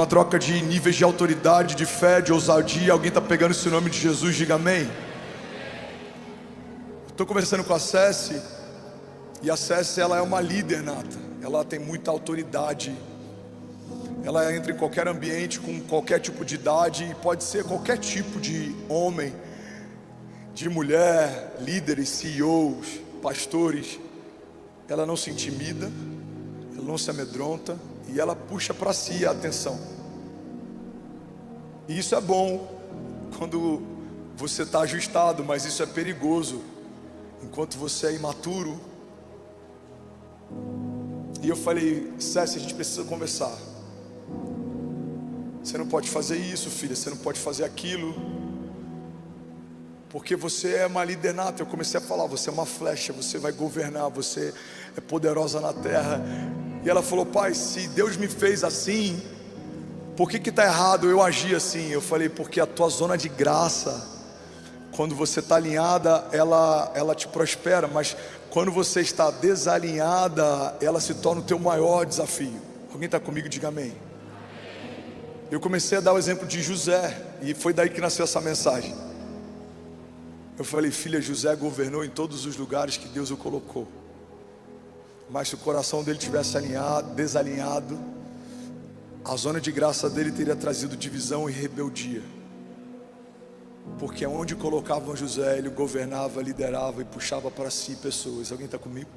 Uma troca de níveis de autoridade, de fé, de ousadia. Alguém está pegando esse nome de Jesus? Diga amém. Estou conversando com a Ceci, e a Ceci, ela é uma líder nata. Ela tem muita autoridade. Ela entra em qualquer ambiente, com qualquer tipo de idade, e pode ser qualquer tipo de homem, de mulher, líderes, CEOs, pastores. Ela não se intimida, ela não se amedronta, e ela puxa para si a atenção. E isso é bom quando você está ajustado, mas isso é perigoso enquanto você é imaturo. E eu falei: Cécia, a gente precisa conversar. Você não pode fazer isso, filha, você não pode fazer aquilo, porque você é uma líder nata. Eu comecei a falar: você é uma flecha, você vai governar, você é poderosa na terra. E ela falou: pai, se Deus me fez assim, por que está errado eu agir assim? Eu falei: porque a tua zona de graça, quando você está alinhada, ela te prospera, mas quando você está desalinhada, ela se torna o teu maior desafio. Alguém está comigo? Diga amém. Eu comecei a dar o exemplo de José, e foi daí que nasceu essa mensagem. Eu falei: filha, José governou em todos os lugares que Deus o colocou, mas se o coração dele tivesse desalinhado, a zona de graça dele teria trazido divisão e rebeldia, porque onde colocavam José, ele governava, liderava e puxava para si pessoas. Alguém está comigo?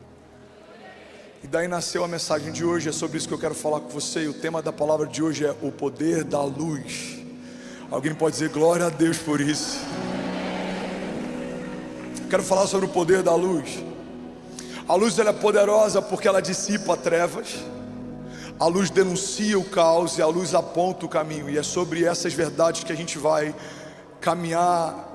E daí nasceu a mensagem de hoje. É sobre isso que eu quero falar com você. E o tema da palavra de hoje é o poder da luz. Alguém pode dizer glória a Deus por isso? Eu quero falar sobre o poder da luz. A luz, ela é poderosa porque ela dissipa trevas. A luz denuncia o caos e a luz aponta o caminho. E é sobre essas verdades que a gente vai caminhar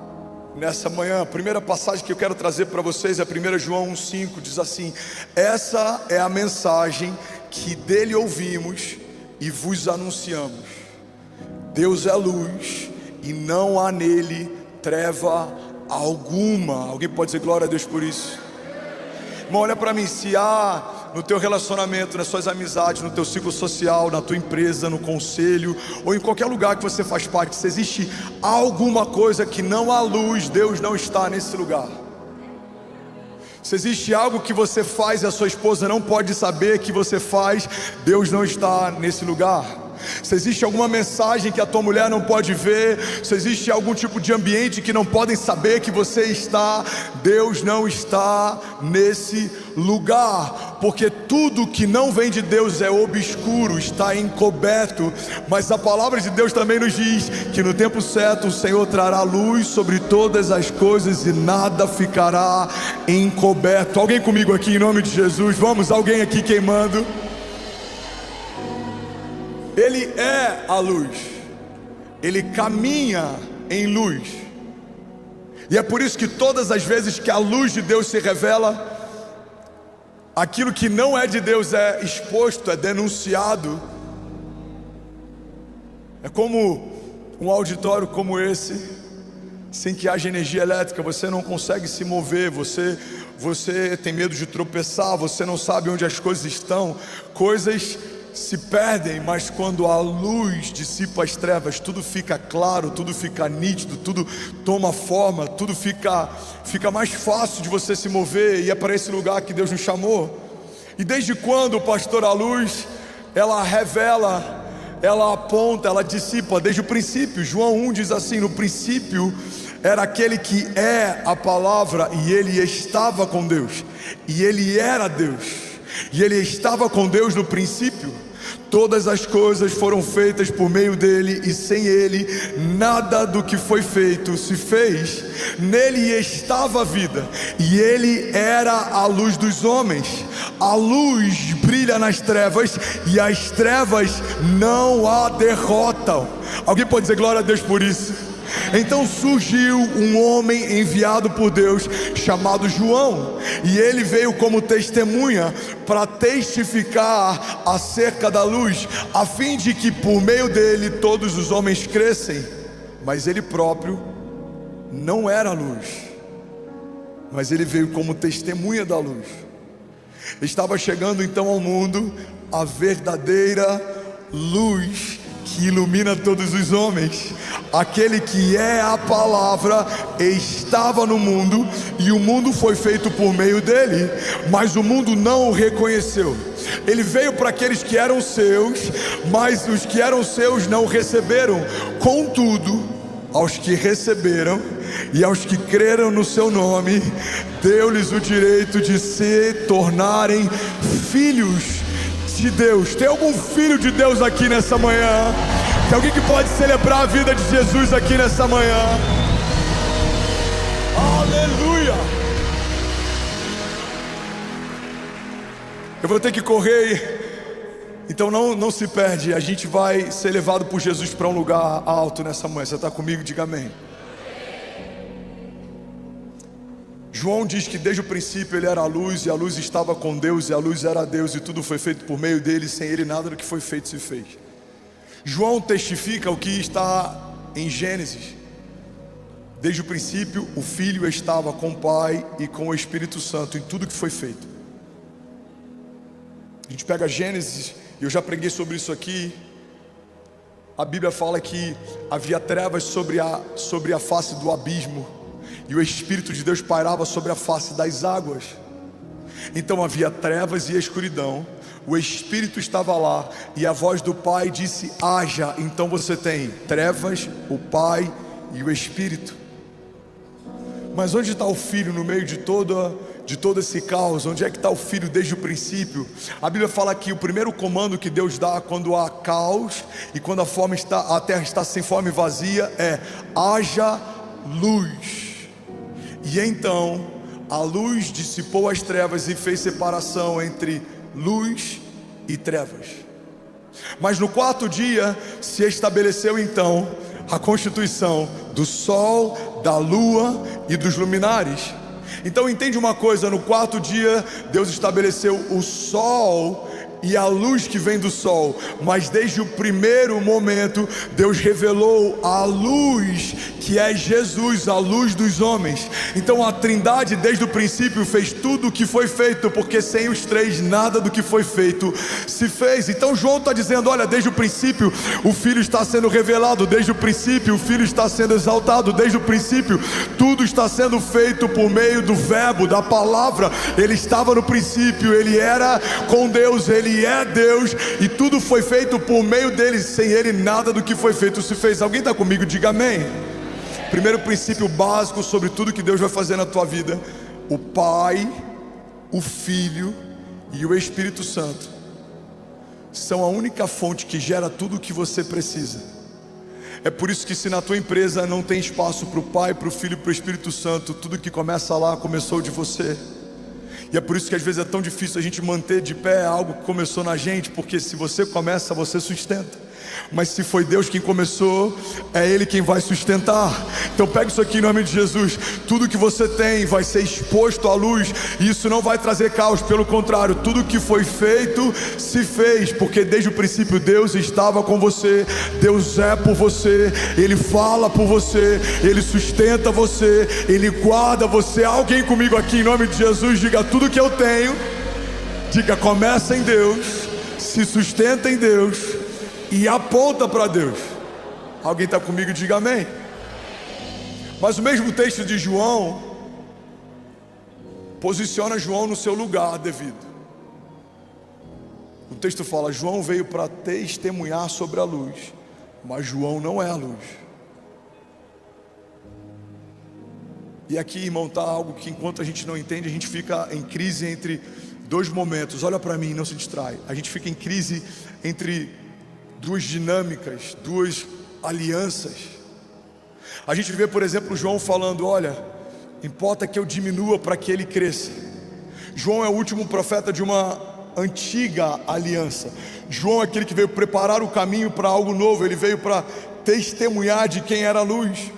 nessa manhã. A primeira passagem que eu quero trazer para vocês é 1 João 1,5. Diz assim: essa é a mensagem que dele ouvimos e vos anunciamos. Deus é luz e não há nele treva alguma. Alguém pode dizer glória a Deus por isso? Irmão, olha para mim. Se há no teu relacionamento, nas suas amizades, no teu ciclo social, na tua empresa, no conselho, ou em qualquer lugar que você faz parte, se existe alguma coisa que não há luz, Deus não está nesse lugar. Se existe algo que você faz e a sua esposa não pode saber que você faz, Deus não está nesse lugar. Se existe alguma mensagem que a tua mulher não pode ver, se existe algum tipo de ambiente que não podem saber que você está, Deus não está nesse lugar, porque tudo que não vem de Deus é obscuro, está encoberto. Mas a palavra de Deus também nos diz que no tempo certo o Senhor trará luz sobre todas as coisas e nada ficará encoberto. Alguém comigo aqui em nome de Jesus? Vamos, alguém aqui queimando. Ele é a luz, ele caminha em luz, e é por isso que todas as vezes que a luz de Deus se revela, aquilo que não é de Deus é exposto, é denunciado. É como um auditório como esse, sem que haja energia elétrica, você não consegue se mover, você tem medo de tropeçar, você não sabe onde as coisas estão, coisas se perdem, mas quando a luz dissipa as trevas, tudo fica claro, tudo fica nítido, tudo toma forma, tudo fica mais fácil de você se mover, e é para esse lugar que Deus nos chamou. E desde quando, pastor, a luz, ela revela, ela aponta, ela dissipa? Desde o princípio. João 1 diz assim: no princípio era aquele que é a palavra, e ele estava com Deus, e ele era Deus, e ele estava com Deus no princípio. Todas as coisas foram feitas por meio dele, e sem ele nada do que foi feito se fez. Nele estava a vida, e ele era a luz dos homens. A luz brilha nas trevas, e as trevas não a derrotam. Alguém pode dizer glória a Deus por isso? Então surgiu um homem enviado por Deus chamado João, e ele veio como testemunha para testificar acerca da luz, a fim de que por meio dele todos os homens crescem. Mas ele próprio não era luz, mas ele veio como testemunha da luz. Estava chegando então ao mundo a verdadeira luz que ilumina todos os homens. Aquele que é a palavra estava no mundo, e o mundo foi feito por meio dele, mas o mundo não o reconheceu. Ele veio para aqueles que eram seus, mas os que eram seus não o receberam. Contudo, aos que receberam e aos que creram no seu nome, deu-lhes o direito de se tornarem filhos de Deus. Tem algum filho de Deus aqui nessa manhã? Tem alguém que pode celebrar a vida de Jesus aqui nessa manhã? Aleluia! Eu vou ter que correr, então não se perde. A gente vai ser levado por Jesus para um lugar alto nessa manhã. Você está comigo? Diga amém. João diz que desde o princípio ele era a luz, e a luz estava com Deus, e a luz era Deus, e tudo foi feito por meio dele, e sem ele nada do que foi feito se fez. João testifica o que está em Gênesis. Desde o princípio o Filho estava com o Pai e com o Espírito Santo em tudo que foi feito. A gente pega Gênesis, e eu já preguei sobre isso aqui. A Bíblia fala que havia trevas sobre a face do abismo, e o Espírito de Deus pairava sobre a face das águas. Então havia trevas e escuridão, o Espírito estava lá, e a voz do Pai disse: haja. Então você tem trevas, o Pai e o Espírito. Mas onde está o Filho no meio de todo esse caos? Onde é que está o Filho desde o princípio? A Bíblia fala que o primeiro comando que Deus dá quando há caos e quando a terra está sem forma e vazia é: haja luz. E então a luz dissipou as trevas e fez separação entre luz e trevas. Mas no quarto dia se estabeleceu então a constituição do sol, da lua e dos luminares. Então entende uma coisa: no quarto dia Deus estabeleceu o sol e a luz que vem do sol, mas desde o primeiro momento Deus revelou a luz que é Jesus, a luz dos homens. Então a Trindade desde o princípio fez tudo o que foi feito, porque sem os três nada do que foi feito se fez. Então João está dizendo: olha, desde o princípio o Filho está sendo revelado, desde o princípio o Filho está sendo exaltado, desde o princípio tudo está sendo feito por meio do verbo, da palavra. Ele estava no princípio, ele era com Deus, ele é Deus, e tudo foi feito por meio dele, sem ele nada do que foi feito se fez. Alguém está comigo? Diga amém. Primeiro princípio básico sobre tudo que Deus vai fazer na tua vida: o Pai, o Filho e o Espírito Santo são a única fonte que gera tudo o que você precisa. É por isso que se na tua empresa não tem espaço para o Pai, para o Filho e para o Espírito Santo, tudo que começa lá começou de você. E é por isso que às vezes é tão difícil a gente manter de pé algo que começou na gente, porque se você começa, você sustenta. Mas se foi Deus quem começou, é Ele quem vai sustentar. Então pega isso aqui em nome de Jesus. Tudo que você tem vai ser exposto à luz, e isso não vai trazer caos. Pelo contrário, tudo que foi feito se fez, porque desde o princípio Deus estava com você. Deus é por você, Ele fala por você, Ele sustenta você, Ele guarda você. Alguém comigo aqui em nome de Jesus? Diga: tudo que eu tenho, diga, começa em Deus, se sustenta em Deus e aponta para Deus. Alguém está comigo? Diga amém. Mas o mesmo texto de João posiciona João no seu lugar devido. O texto fala: João veio para testemunhar sobre a luz, mas João não é a luz. E aqui, irmão, está algo que enquanto a gente não entende, a gente fica em crise entre dois momentos. Olha para mim, não se distrai. A gente fica em crise entre duas dinâmicas, duas alianças. A gente vê, por exemplo, João falando: olha, importa que eu diminua para que ele cresça. João é o último profeta de uma antiga aliança. João é aquele que veio preparar o caminho para algo novo. Ele veio para testemunhar de quem era a luz.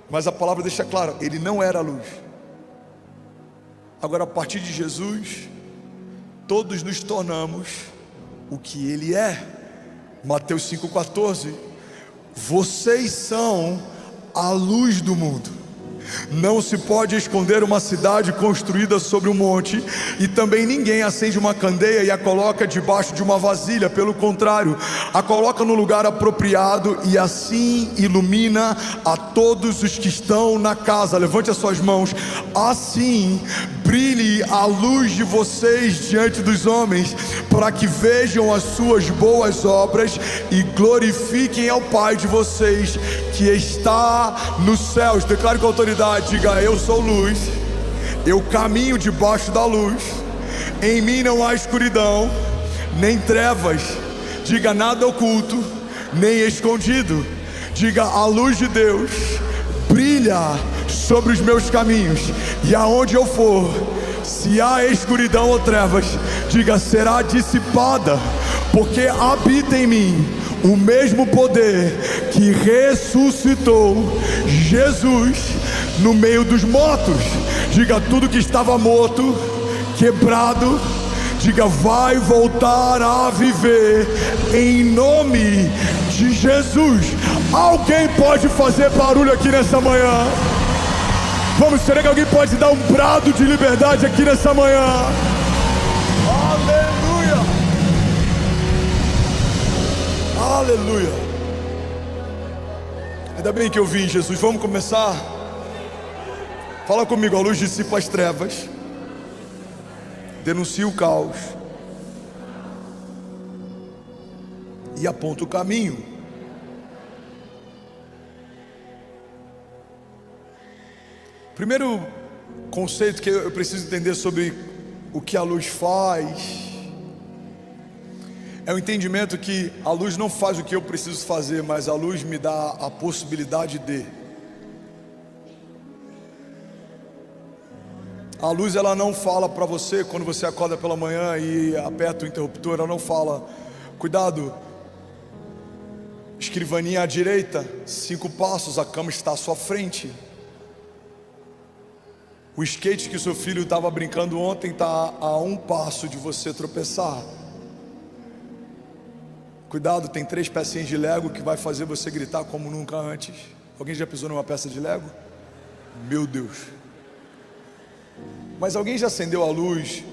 Mas a palavra deixa claro, ele não era a luz. Agora, a partir de Jesus, todos nos tornamos o que ele é. Mateus 5,14: vocês são a luz do mundo. Não se pode esconder uma cidade construída sobre um monte, e também ninguém acende uma candeia e a coloca debaixo de uma vasilha. Pelo contrário, a coloca no lugar apropriado, e assim ilumina a todos os que estão na casa. Levante as suas mãos. Assim brilhe a luz de vocês diante dos homens, para que vejam as suas boas obras e glorifiquem ao Pai de vocês que está nos céus. Declare com autoridade, diga: eu sou luz, eu caminho debaixo da luz, em mim não há escuridão, nem trevas. Diga: nada oculto, nem escondido. Diga: a luz de Deus brilha sobre os meus caminhos, e aonde eu for, se há escuridão ou trevas, diga: será dissipada, porque habita em mim o mesmo poder que ressuscitou Jesus no meio dos mortos. Diga: tudo que estava morto, quebrado, diga, vai voltar a viver em nome de Jesus. Alguém pode fazer barulho aqui nessa manhã? Vamos, será que alguém pode dar um brado de liberdade aqui nessa manhã? Aleluia! Aleluia! Ainda bem que eu vim, Jesus. Vamos começar? Fala comigo. A luz dissipa as trevas, denuncia o caos e aponta o caminho. Primeiro conceito que eu preciso entender sobre o que a luz faz é o entendimento que a luz não faz o que eu preciso fazer, mas a luz me dá a possibilidade de. A luz, ela não fala para você quando você acorda pela manhã e aperta o interruptor. Ela não fala: cuidado, escrivaninha à direita, 5 passos, a cama está à sua frente. O skate que o seu filho estava brincando ontem está a 1 passo de você tropeçar. Cuidado, tem 3 pecinhas de Lego que vai fazer você gritar como nunca antes. Alguém já pisou numa peça de Lego? Meu Deus. Mas alguém já acendeu a luz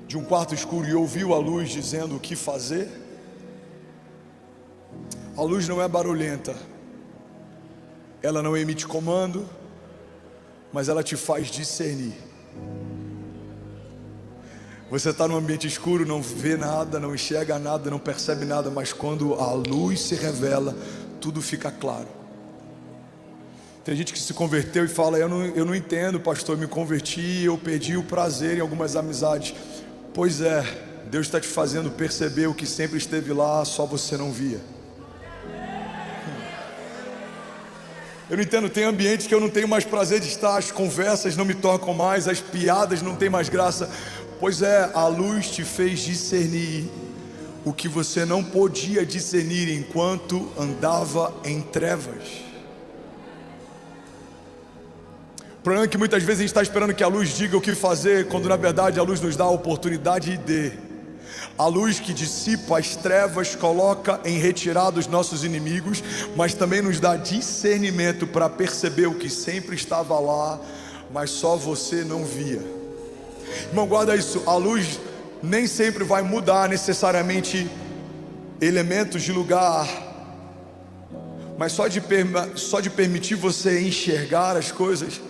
de um quarto escuro e ouviu a luz dizendo o que fazer? A luz não é barulhenta, ela não emite comando, mas ela te faz discernir. Você está num ambiente escuro, não vê nada, não enxerga nada, não percebe nada, mas quando a luz se revela, tudo fica claro. Tem gente que se converteu e fala: eu não entendo, pastor, eu me converti, eu perdi o prazer em algumas amizades. Pois é, Deus está te fazendo perceber o que sempre esteve lá, só você não via. Eu não entendo, tem ambientes que eu não tenho mais prazer de estar, as conversas não me tocam mais, as piadas não têm mais graça. Pois é, a luz te fez discernir o que você não podia discernir enquanto andava em trevas. O problema é que muitas vezes a gente está esperando que a luz diga o que fazer, quando na verdade a luz nos dá a oportunidade de. A luz que dissipa as trevas coloca em retirada os nossos inimigos, mas também nos dá discernimento para perceber o que sempre estava lá, mas só você não via. Irmão, guarda isso. A luz nem sempre vai mudar necessariamente elementos de lugar, mas só de permitir você enxergar as coisas.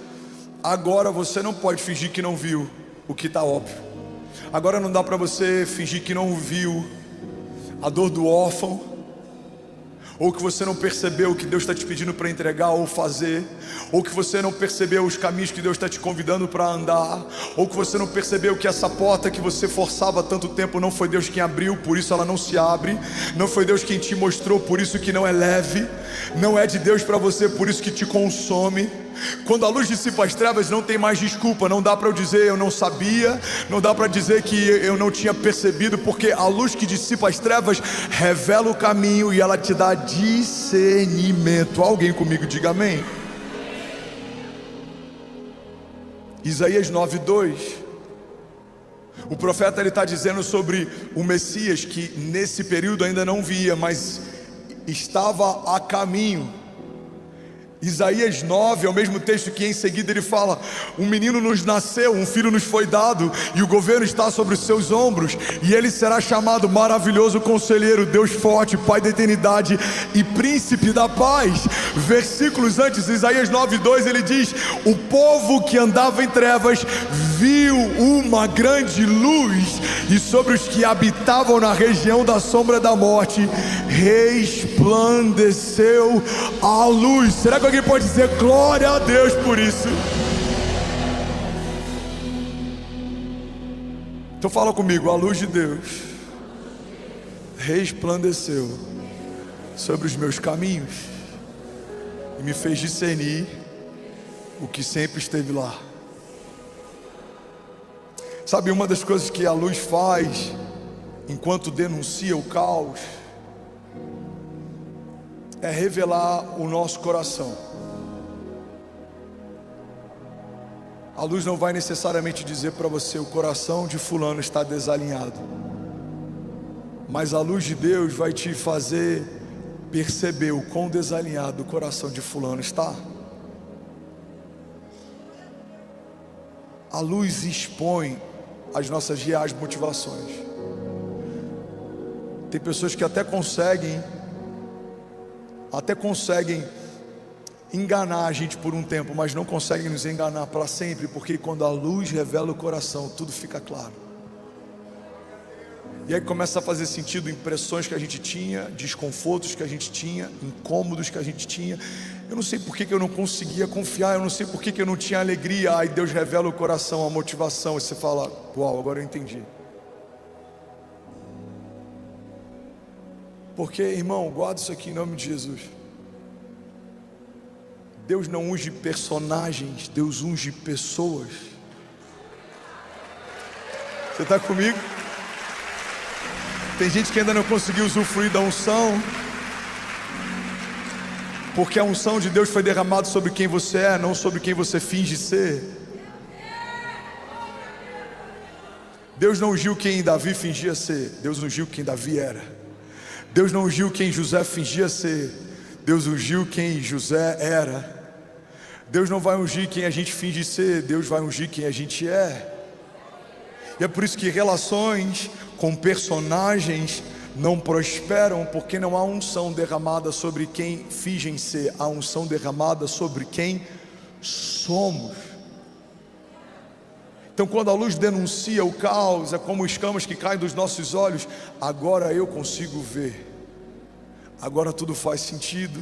Agora você não pode fingir que não viu o que está óbvio. Agora não dá para você fingir que não viu a dor do órfão, ou que você não percebeu o que Deus está te pedindo para entregar ou fazer, ou que você não percebeu os caminhos que Deus está te convidando para andar, ou que você não percebeu que essa porta que você forçava há tanto tempo não foi Deus quem abriu, por isso ela não se abre, não foi Deus quem te mostrou, por isso que não é leve, não é de Deus para você, por isso que te consome. Quando a luz dissipa as trevas, não tem mais desculpa. Não dá para eu dizer eu não sabia, não dá para dizer que eu não tinha percebido, porque a luz que dissipa as trevas revela o caminho e ela te dá discernimento. Alguém comigo diga amém. Isaías 9:2. O profeta está dizendo sobre o Messias que nesse período ainda não via, mas estava a caminho. Isaías 9 é o mesmo texto que em seguida ele fala: um menino nos nasceu, um filho nos foi dado, e o governo está sobre os seus ombros, e ele será chamado Maravilhoso Conselheiro, Deus Forte, Pai da Eternidade e Príncipe da Paz. Versículos antes, Isaías 9:2, ele diz: o povo que andava em trevas viu uma grande luz, e sobre os que habitavam na região da sombra da morte resplandeceu a luz. Será que alguém pode dizer glória a Deus por isso? Então fala comigo: a luz de Deus resplandeceu sobre os meus caminhos e me fez discernir o que sempre esteve lá. Sabe, uma das coisas que a luz faz enquanto denuncia o caos é revelar o nosso coração. A luz não vai necessariamente dizer para você: o coração de fulano está desalinhado, mas a luz de Deus vai te fazer perceber o quão desalinhado o coração de fulano está. A luz expõe as nossas reais motivações. Tem pessoas que até conseguem enganar a gente por um tempo, mas não conseguem nos enganar para sempre, porque quando a luz revela o coração, tudo fica claro. E aí começa a fazer sentido impressões que a gente tinha, desconfortos que a gente tinha, incômodos que a gente tinha. Eu não sei por que eu não conseguia confiar, eu não sei por que eu não tinha alegria. Aí Deus revela o coração, a motivação, e você fala: uau, agora eu entendi. Porque, irmão, guarda isso aqui em nome de Jesus. Deus não unge personagens, Deus unge pessoas. Você está comigo? Tem gente que ainda não conseguiu usufruir da unção, porque a unção de Deus foi derramada sobre quem você é, não sobre quem você finge ser. Deus não ungiu quem Davi fingia ser, Deus ungiu quem Davi era. Deus não ungiu quem José fingia ser, Deus ungiu quem José era. Deus não vai ungir quem a gente finge ser, Deus vai ungir quem a gente é. E é por isso que relações com personagens não prosperam, porque não há unção derramada sobre quem fingem ser, há unção derramada sobre quem somos. Então, quando a luz denuncia o caos, é como escamas que caem dos nossos olhos. Agora eu consigo ver, agora tudo faz sentido.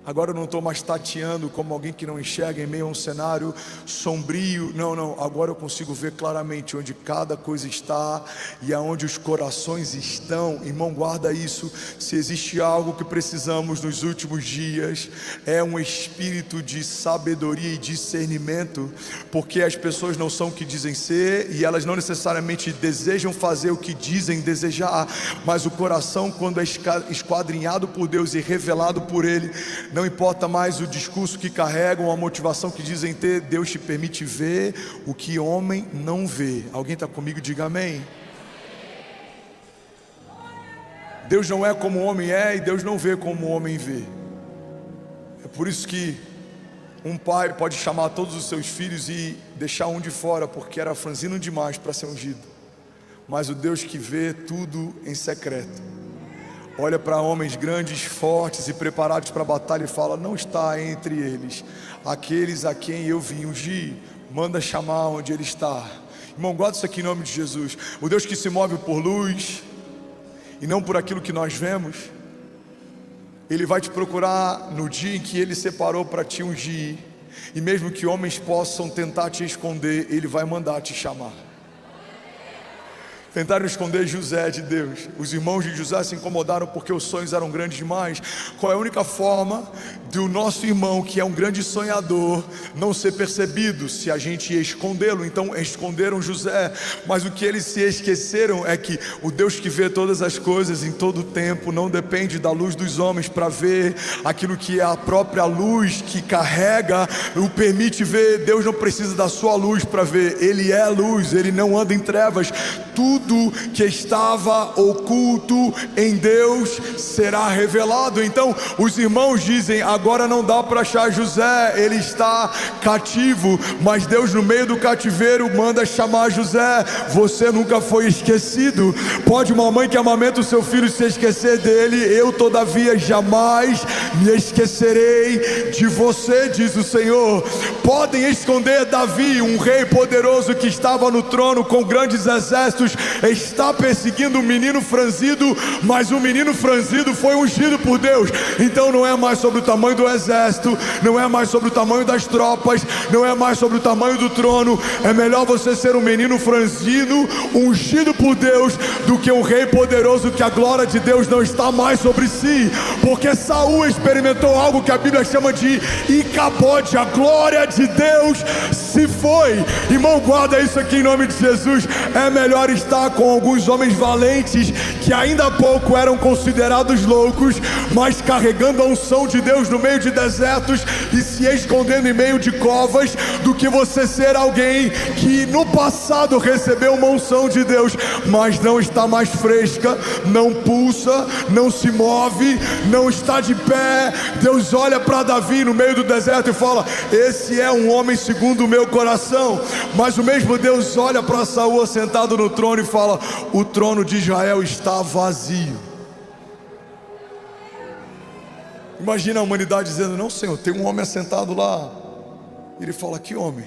Agora eu não estou mais tateando como alguém que não enxerga em meio a um cenário sombrio. Não, agora eu consigo ver claramente onde cada coisa está e aonde os corações estão. Irmão, guarda isso. Se existe algo que precisamos nos últimos dias, é um espírito de sabedoria e discernimento, porque as pessoas não são o que dizem ser, e elas não necessariamente desejam fazer o que dizem desejar, mas o coração, quando é esquadrinhado por Deus e revelado por Ele, não importa mais o discurso que carregam, a motivação que dizem ter, Deus te permite ver o que homem não vê. Alguém está comigo? Diga amém. Deus não é como o homem é, e Deus não vê como o homem vê. É por isso que um pai pode chamar todos os seus filhos e deixar um de fora, porque era franzino demais para ser ungido. Mas o Deus que vê tudo em secreto olha para homens grandes, fortes e preparados para a batalha e fala: não está entre eles aqueles a quem eu vim ungir, manda chamar onde ele está. Irmão, guarda isso aqui em nome de Jesus. O Deus que se move por luz e não por aquilo que nós vemos, Ele vai te procurar no dia em que Ele separou para te ungir, e mesmo que homens possam tentar te esconder, Ele vai mandar te chamar. Tentaram esconder José de Deus. Os irmãos de José se incomodaram porque os sonhos eram grandes demais. Qual é a única forma do nosso irmão, que é um grande sonhador, não ser percebido? Se a gente ia escondê-lo. Então esconderam José, mas o que eles se esqueceram é que o Deus que vê todas as coisas em todo o tempo não depende da luz dos homens para ver aquilo que é a própria luz que carrega, o permite ver. Deus não precisa da sua luz para ver, Ele é luz, Ele não anda em trevas. tudo que estava oculto em Deus será revelado. Então os irmãos dizem: agora não dá para achar José, ele está cativo, mas Deus no meio do cativeiro manda chamar José. Você nunca foi esquecido. Pode uma mãe que amamenta o seu filho se esquecer dele, eu todavia jamais me esquecerei de você, diz o Senhor. Podem esconder Davi, um rei poderoso que estava no trono com grandes exércitos, está perseguindo um menino franzido, mas o menino franzido foi ungido por Deus. Então não é mais sobre o tamanho do exército, não é mais sobre o tamanho das tropas, não é mais sobre o tamanho do trono. É melhor você ser um menino franzido, ungido por Deus, do que um rei poderoso que a glória de Deus não está mais sobre si. Porque Saul experimentou algo que a Bíblia chama de Icabode, a glória de Deus se foi. Irmão, guarda isso aqui em nome de Jesus. É melhor estar com alguns homens valentes que ainda há pouco eram considerados loucos, mas carregando a unção de Deus no meio de desertos e se escondendo em meio de covas, do que você ser alguém que no passado recebeu uma unção de Deus, mas não está mais fresca, não pulsa, não se move, não está de pé. Deus olha para Davi no meio do deserto e fala: esse é um homem segundo o meu coração. Mas o mesmo Deus olha para Saul sentado no trono e fala: o trono de Israel está vazio. Imagina a humanidade dizendo: não, Senhor, tem um homem assentado lá. Ele fala: que homem?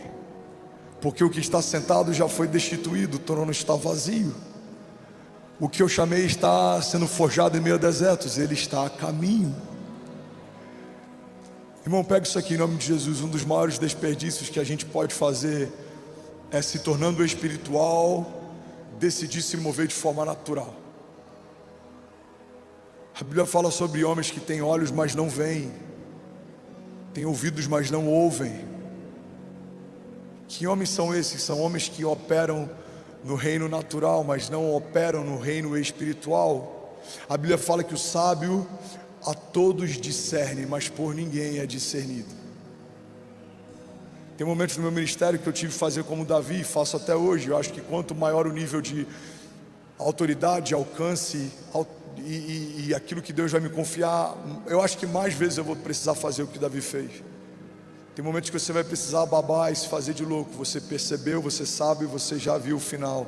Porque o que está sentado já foi destituído, o trono está vazio. O que eu chamei está sendo forjado em meio a desertos, ele está a caminho. Irmão, pega isso aqui em nome de Jesus. Um dos maiores desperdícios que a gente pode fazer é, se tornando espiritual, decidir se mover de forma natural. A Bíblia fala sobre homens que têm olhos, mas não veem, têm ouvidos, mas não ouvem. Que homens são esses? São homens que operam no reino natural, mas não operam no reino espiritual. A Bíblia fala que o sábio a todos discerne, mas por ninguém é discernido. Tem momentos no meu ministério que eu tive que fazer como Davi, faço até hoje. Eu acho que quanto maior o nível de autoridade, alcance e aquilo que Deus vai me confiar, eu acho que mais vezes eu vou precisar fazer o que Davi fez. Tem momentos que você vai precisar babar e se fazer de louco. Você percebeu, você sabe, você já viu o final,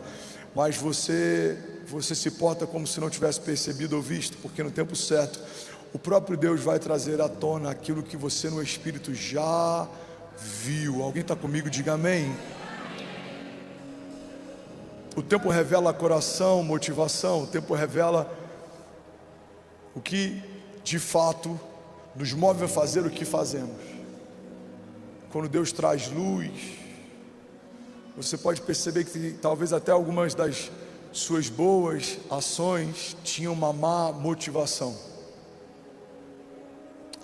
mas você se porta como se não tivesse percebido ou visto, porque no tempo certo o próprio Deus vai trazer à tona aquilo que você no Espírito já viu. Alguém está comigo? Diga amém. O tempo revela coração, motivação. O tempo revela o que de fato nos move a fazer o que fazemos. Quando Deus traz luz, você pode perceber que talvez até algumas das suas boas ações tinham uma má motivação.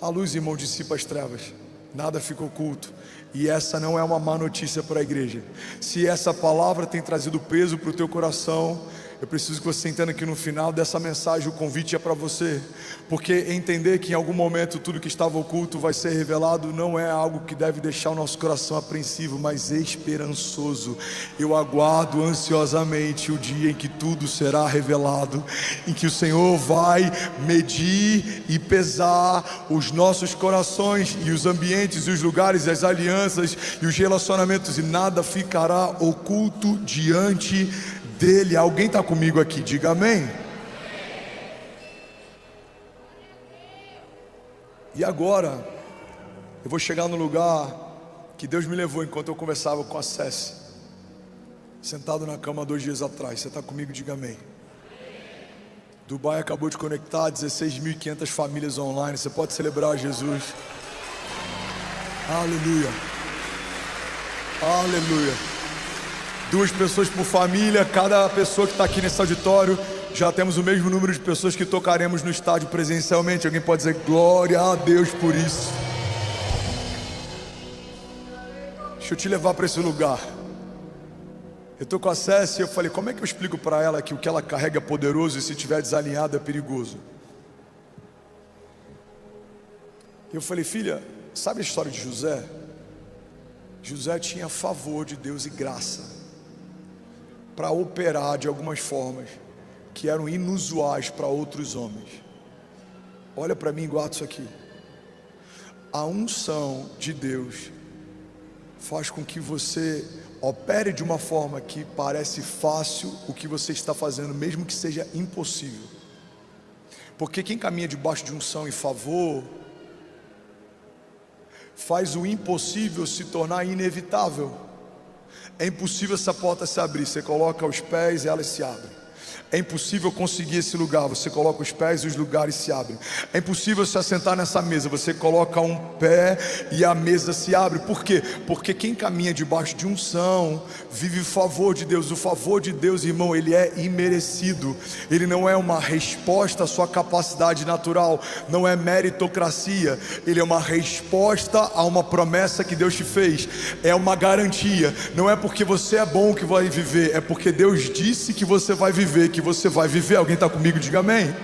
A luz, irmão, dissipa as trevas, nada fica oculto. E essa não é uma má notícia para a igreja. Se essa palavra tem trazido peso para o teu coração, eu preciso que você entenda que no final dessa mensagem o convite é para você, porque entender que em algum momento tudo que estava oculto vai ser revelado não é algo que deve deixar o nosso coração apreensivo, mas esperançoso. Eu aguardo ansiosamente o dia em que tudo será revelado, em que o Senhor vai medir e pesar os nossos corações e os ambientes e os lugares e as alianças e os relacionamentos, e nada ficará oculto diante dele. Alguém está comigo aqui? Diga amém. E agora eu vou chegar no lugar que Deus me levou enquanto eu conversava com a Cécia, sentado na cama 2 dias atrás. Você está comigo? Diga amém. Dubai acabou de conectar 16.500 famílias online. Você pode celebrar Jesus. Aleluia. Aleluia. 2 pessoas por família. Cada pessoa que está aqui nesse auditório, já temos o mesmo número de pessoas que tocaremos no estádio presencialmente. Alguém pode dizer glória a Deus por isso? Deixa eu te levar para esse lugar. Eu estou com a Cécia e eu falei: como é que eu explico para ela que o que ela carrega é poderoso e se estiver desalinhado é perigoso? Eu falei: filha, sabe a história de José? José tinha favor de Deus e graça para operar de algumas formas que eram inusuais para outros homens. Olha para mim e guarda isso aqui. A unção de Deus faz com que você opere de uma forma que parece fácil o que você está fazendo, mesmo que seja impossível. Porque quem caminha debaixo de unção e favor faz o impossível se tornar inevitável. É impossível essa porta se abrir, você coloca os pés e ela se abre. É impossível conseguir esse lugar, você coloca os pés e os lugares se abrem. É impossível se assentar nessa mesa, você coloca um pé e a mesa se abre. Por quê? Porque quem caminha debaixo de unção vive o favor de Deus. O favor de Deus, irmão, ele é imerecido. Ele não é uma resposta à sua capacidade natural, não é meritocracia. Ele é uma resposta a uma promessa que Deus te fez. É uma garantia. Não é porque você é bom que vai viver, é porque Deus disse que você vai viver, que você vai viver. Alguém está comigo? Diga amém.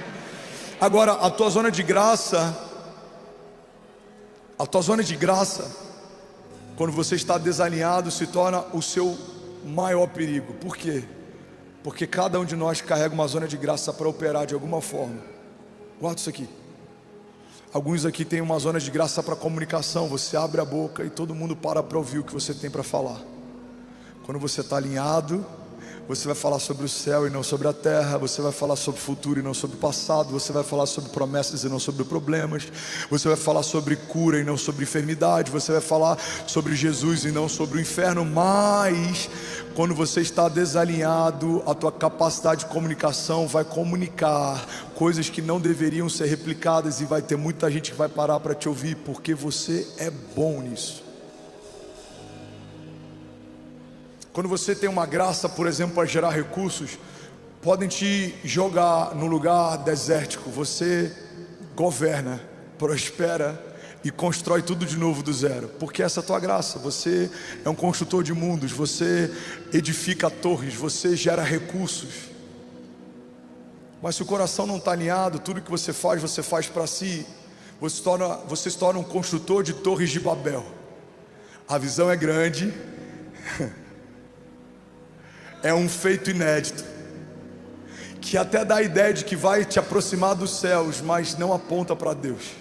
Agora, a tua zona de graça, quando você está desalinhado, se torna o seu maior perigo. Por quê? Porque cada um de nós carrega uma zona de graça para operar de alguma forma. Guarda isso aqui. Alguns aqui têm uma zona de graça para comunicação. Você abre a boca e todo mundo para ouvir o que você tem para falar. Quando você está alinhado, você vai falar sobre o céu e não sobre a terra. Você vai falar sobre o futuro e não sobre o passado. Você vai falar sobre promessas e não sobre problemas. Você vai falar sobre cura e não sobre enfermidade. Você vai falar sobre Jesus e não sobre o inferno. Mas quando você está desalinhado, a tua capacidade de comunicação vai comunicar coisas que não deveriam ser replicadas, e vai ter muita gente que vai parar para te ouvir, porque você é bom nisso. Quando você tem uma graça, por exemplo, para gerar recursos, podem te jogar num lugar desértico. Você governa, prospera e constrói tudo de novo do zero, porque essa é a tua graça. Você é um construtor de mundos, você edifica torres, você gera recursos. Mas se o coração não está alinhado, tudo que você faz para si. Você se torna um construtor de torres de Babel. A visão é grande, é um feito inédito, que até dá a ideia de que vai te aproximar dos céus, mas não aponta para Deus.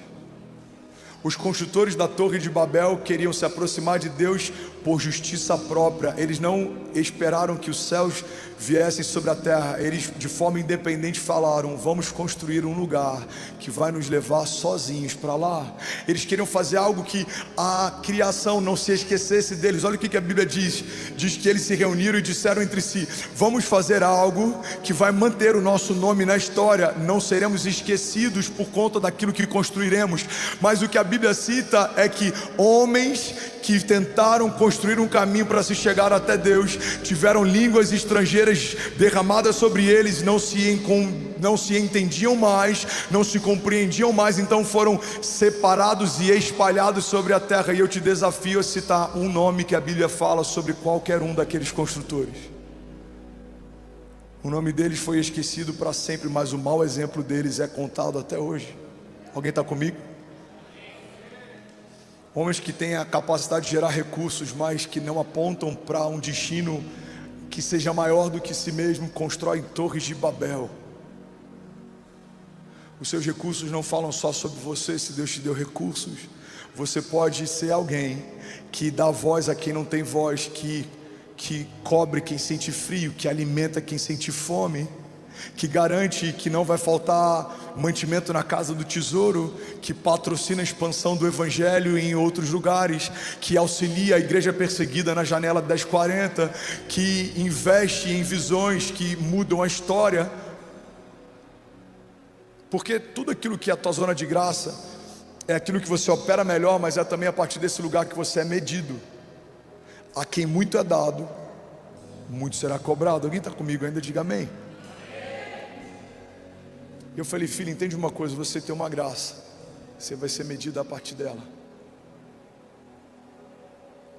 Os construtores da Torre de Babel queriam se aproximar de Deus por justiça própria. Eles não esperaram que os céus viessem sobre a terra. Eles, de forma independente, falaram: vamos construir um lugar que vai nos levar sozinhos para lá. Eles queriam fazer algo que a criação não se esquecesse deles. Olha o que a Bíblia diz. Diz que eles se reuniram e disseram entre si: vamos fazer algo que vai manter o nosso nome na história. Não seremos esquecidos por conta daquilo que construiremos. Mas o que a Bíblia cita é que homens que tentaram construir um caminho para se chegar até Deus tiveram línguas estrangeiras derramadas sobre eles, não se entendiam mais, não se compreendiam mais, então foram separados e espalhados sobre a terra. E eu te desafio a citar um nome que a Bíblia fala sobre qualquer um daqueles construtores. O nome deles foi esquecido para sempre, mas o mau exemplo deles é contado até hoje. Alguém está comigo? Homens que têm a capacidade de gerar recursos, mas que não apontam para um destino que seja maior do que si mesmo, constroem torres de Babel. Os seus recursos não falam só sobre você. Se Deus te deu recursos, você pode ser alguém que dá voz a quem não tem voz, que cobre quem sente frio, que alimenta quem sente fome, que garante que não vai faltar mantimento na casa do tesouro, que patrocina a expansão do evangelho em outros lugares, que auxilia a igreja perseguida na janela 1040, que investe em visões que mudam a história. Porque tudo aquilo que é a tua zona de graça é aquilo que você opera melhor, mas é também a partir desse lugar que você é medido. A quem muito é dado, muito será cobrado. Alguém está comigo ainda? Diga amém. Eu falei: filho, entende uma coisa, você tem uma graça, você vai ser medido a partir dela,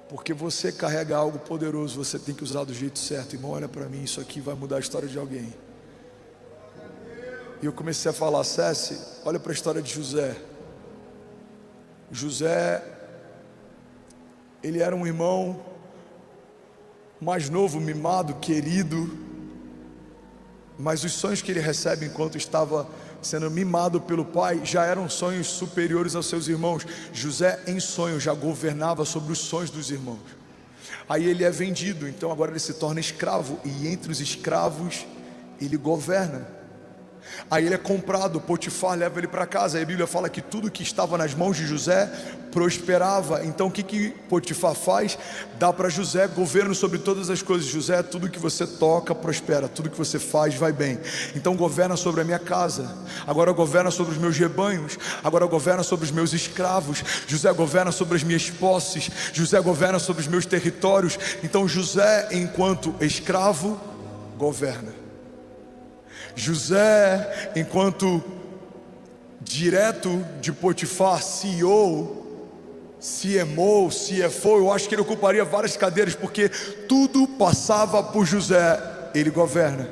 porque você carrega algo poderoso, você tem que usar do jeito certo. Irmão, olha para mim, isso aqui vai mudar a história de alguém. E eu comecei a falar: César, olha para a história de José. José, ele era um irmão mais novo, mimado, querido, mas os sonhos que ele recebe enquanto estava sendo mimado pelo pai já eram sonhos superiores aos seus irmãos. José em sonho já governava sobre os sonhos dos irmãos. Aí ele é vendido, então agora ele se torna escravo, e entre os escravos ele governa. Aí ele é comprado, Potifar leva ele para casa. Aí a Bíblia fala que tudo que estava nas mãos de José prosperava. Então o que Potifar faz? Dá para José governo sobre todas as coisas. José, tudo que você toca prospera, tudo que você faz vai bem. Então governa sobre a minha casa, agora governa sobre os meus rebanhos, agora governa sobre os meus escravos. José governa sobre as minhas posses, José governa sobre os meus territórios. Então José, enquanto escravo, governa. José, enquanto direto de Potifar, CEO, CMO, CFO, eu acho que ele ocuparia várias cadeiras, porque tudo passava por José, ele governa.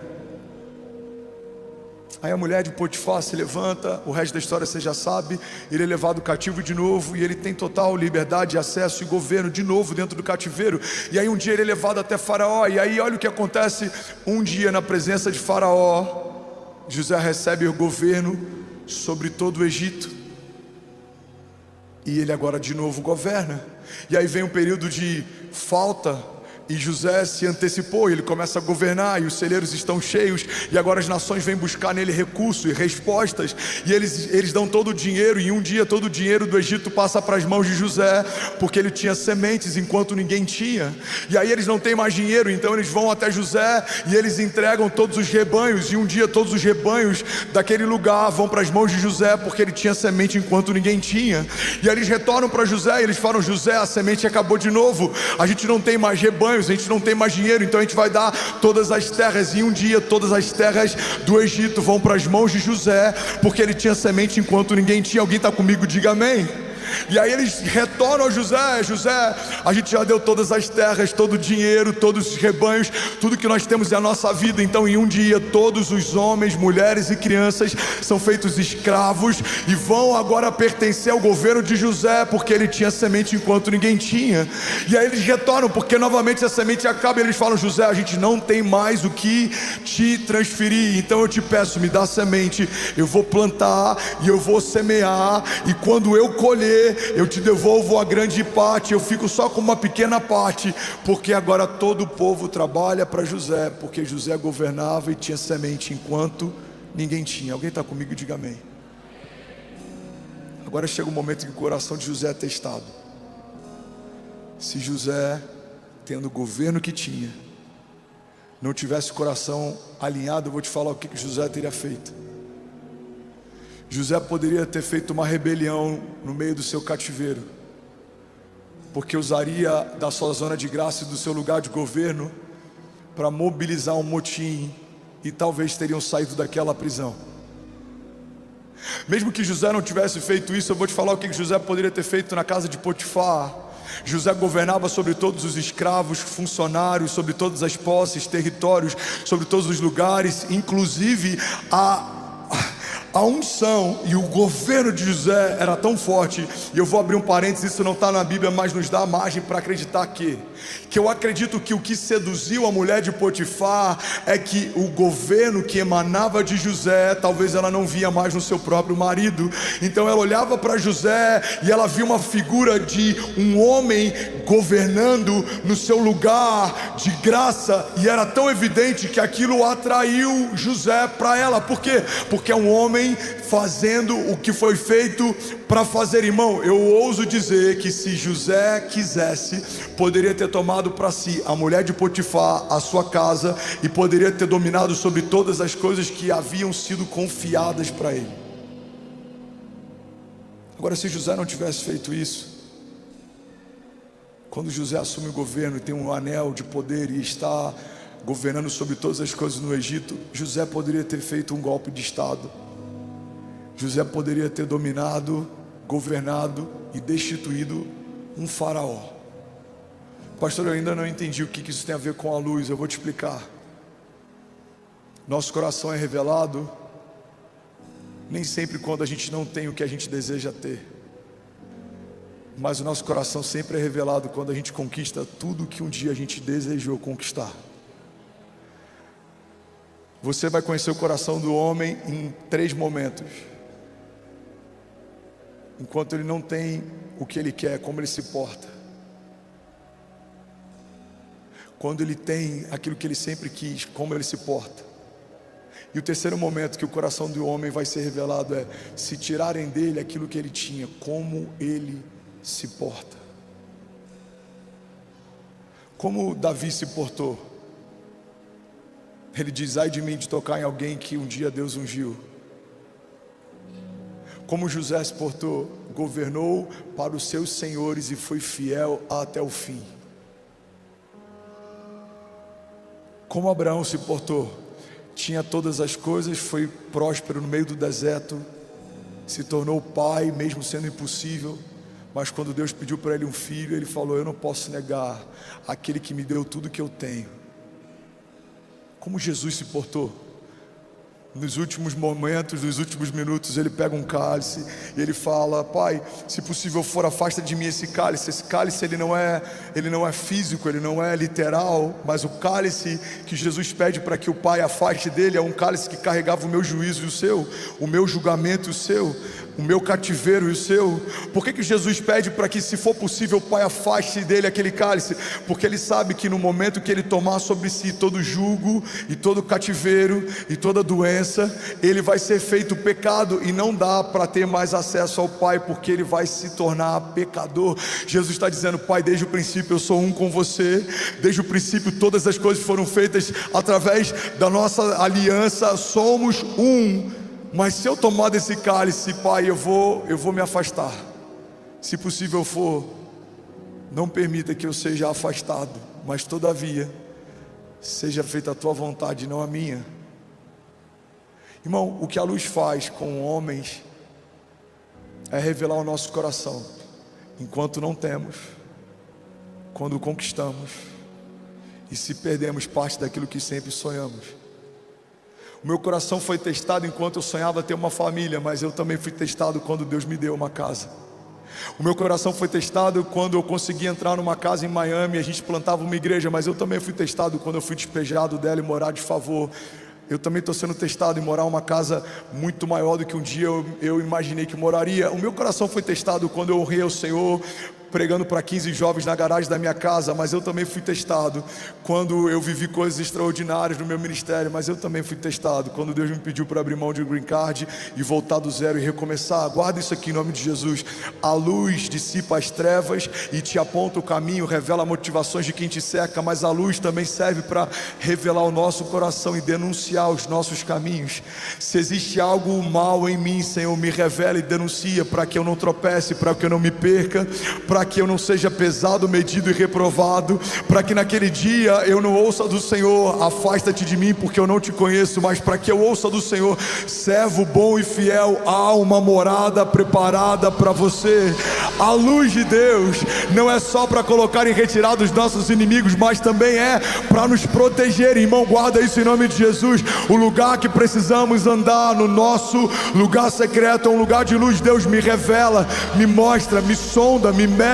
Aí a mulher de Potifar se levanta, o resto da história você já sabe, ele é levado cativo de novo, e ele tem total liberdade, acesso e governo de novo dentro do cativeiro. E aí um dia ele é levado até Faraó, e aí olha o que acontece, um dia na presença de Faraó, José recebe o governo sobre todo o Egito, e ele agora de novo governa. E aí vem um período de falta, e José se antecipou, e ele começa a governar, e os celeiros estão cheios, e agora as nações vêm buscar nele recursos e respostas, e eles dão todo o dinheiro, e um dia todo o dinheiro do Egito passa para as mãos de José, porque ele tinha sementes enquanto ninguém tinha. E aí eles não têm mais dinheiro, então eles vão até José, e eles entregam todos os rebanhos, e um dia todos os rebanhos daquele lugar vão para as mãos de José, porque ele tinha semente enquanto ninguém tinha. E aí eles retornam para José, e eles falam: José, a semente acabou de novo, a gente não tem mais rebanho, a gente não tem mais dinheiro, então a gente vai dar todas as terras. E um dia todas as terras do Egito vão para as mãos de José, porque ele tinha semente enquanto ninguém tinha. Alguém está comigo? Diga amém. E aí eles retornam a José: José, a gente já deu todas as terras, todo o dinheiro, todos os rebanhos, tudo que nós temos é a nossa vida. Então em um dia todos os homens, mulheres e crianças são feitos escravos e vão agora pertencer ao governo de José, porque ele tinha semente enquanto ninguém tinha. E aí eles retornam, porque novamente a semente acaba, e eles falam: José, a gente não tem mais o que te transferir, então eu te peço, me dá semente, eu vou plantar e eu vou semear, e quando eu colher eu te devolvo a grande parte, eu fico só com uma pequena parte, porque agora todo o povo trabalha para José, porque José governava e tinha semente enquanto ninguém tinha. Alguém está comigo? Diga amém. Agora chega o momento em que o coração de José é testado. Se José, tendo o governo que tinha, não tivesse o coração alinhado, eu vou te falar o que José teria feito. José poderia ter feito uma rebelião no meio do seu cativeiro, porque usaria da sua zona de graça e do seu lugar de governo para mobilizar um motim, e talvez teriam saído daquela prisão. Mesmo que José não tivesse feito isso, eu vou te falar o que José poderia ter feito na casa de Potifar. José governava sobre todos os escravos, funcionários, sobre todas as posses, territórios, sobre todos os lugares, inclusive a unção e o governo de José era tão forte. E eu vou abrir um parênteses, isso não está na Bíblia, mas nos dá margem para acreditar que eu acredito que o que seduziu a mulher de Potifar é que o governo que emanava de José, talvez ela não via mais no seu próprio marido. Então ela olhava para José e ela via uma figura de um homem governando no seu lugar de graça, e era tão evidente que aquilo atraiu José para ela. Por quê? Porque é um homem fazendo o que foi feito para fazer. Irmão, eu ouso dizer que se José quisesse, poderia ter tomado para si a mulher de Potifar, a sua casa, e poderia ter dominado sobre todas as coisas que haviam sido confiadas para ele. Agora, se José não tivesse feito isso, quando José assume o governo e tem um anel de poder e está governando sobre todas as coisas no Egito, José poderia ter feito um golpe de estado. José poderia ter dominado, governado e destituído um faraó. Pastor, eu ainda não entendi o que isso tem a ver com a luz. Eu vou te explicar. Nosso coração é revelado nem sempre quando a gente não tem o que a gente deseja ter. Mas o nosso coração sempre é revelado quando a gente conquista tudo que um dia a gente desejou conquistar. Você vai conhecer o coração do homem em 3 momentos. Enquanto ele não tem o que ele quer, como ele se porta. Quando ele tem aquilo que ele sempre quis, como ele se porta. E o terceiro momento que o coração do homem vai ser revelado é se tirarem dele aquilo que ele tinha, como ele se porta. Como Davi se portou? Ele diz: ai de mim de tocar em alguém que um dia Deus ungiu. Como José se portou? Governou para os seus senhores e foi fiel até o fim. Como Abraão se portou? Tinha todas as coisas, foi próspero no meio do deserto, se tornou pai, mesmo sendo impossível. Mas quando Deus pediu para ele um filho, ele falou: eu não posso negar aquele que me deu tudo que eu tenho. Como Jesus se portou? Nos últimos momentos, nos últimos minutos, ele pega um cálice e ele fala: pai, se possível for, afasta de mim esse cálice. Esse cálice ele não é físico, ele não é literal, mas o cálice que Jesus pede para que o pai afaste dele é um cálice que carregava o meu juízo e o seu, o meu julgamento e o seu, o meu cativeiro e o seu. Por que Jesus pede para que, se for possível, o pai afaste dele aquele cálice? Porque ele sabe que no momento que ele tomar sobre si todo jugo e todo cativeiro e toda doença, ele vai ser feito pecado e não dá para ter mais acesso ao pai, porque ele vai se tornar pecador. Jesus está dizendo: pai, desde o princípio eu sou um com você, desde o princípio todas as coisas foram feitas através da nossa aliança, somos um. Mas se eu tomar desse cálice, pai, eu vou me afastar. Se possível for, não permita que eu seja afastado, mas todavia seja feita a tua vontade, não a minha. Irmão, o que a luz faz com homens é revelar o nosso coração, enquanto não temos, quando conquistamos e se perdemos parte daquilo que sempre sonhamos. O meu coração foi testado enquanto eu sonhava ter uma família, mas eu também fui testado quando Deus me deu uma casa. O meu coração foi testado quando eu consegui entrar numa casa em Miami e a gente plantava uma igreja, mas eu também fui testado quando eu fui despejado dela e morar de favor. Eu também estou sendo testado em morar em uma casa muito maior do que um dia eu imaginei que moraria. O meu coração foi testado quando eu honrei ao Senhor pregando para 15 jovens na garagem da minha casa, mas eu também fui testado quando eu vivi coisas extraordinárias no meu ministério, mas eu também fui testado quando Deus me pediu para abrir mão de um green card e voltar do zero e recomeçar. Guarda isso aqui em nome de Jesus. A luz dissipa as trevas e te aponta o caminho, revela motivações de quem te cerca, mas a luz também serve para revelar o nosso coração e denunciar os nossos caminhos. Se existe algo mal em mim, Senhor, me revela e denuncia, para que eu não tropece, para que eu não me perca, para que eu não seja pesado, medido e reprovado, para que naquele dia eu não ouça do Senhor: afasta-te de mim porque eu não te conheço, mas para que eu ouça do Senhor: servo bom e fiel, há uma morada preparada para você. A luz de Deus não é só para colocar em retirada os nossos inimigos, mas também é para nos proteger. Irmão, guarda isso em nome de Jesus. O lugar que precisamos andar, no nosso lugar secreto, é um lugar de luz. Deus me revela, me mostra, me sonda, me mede.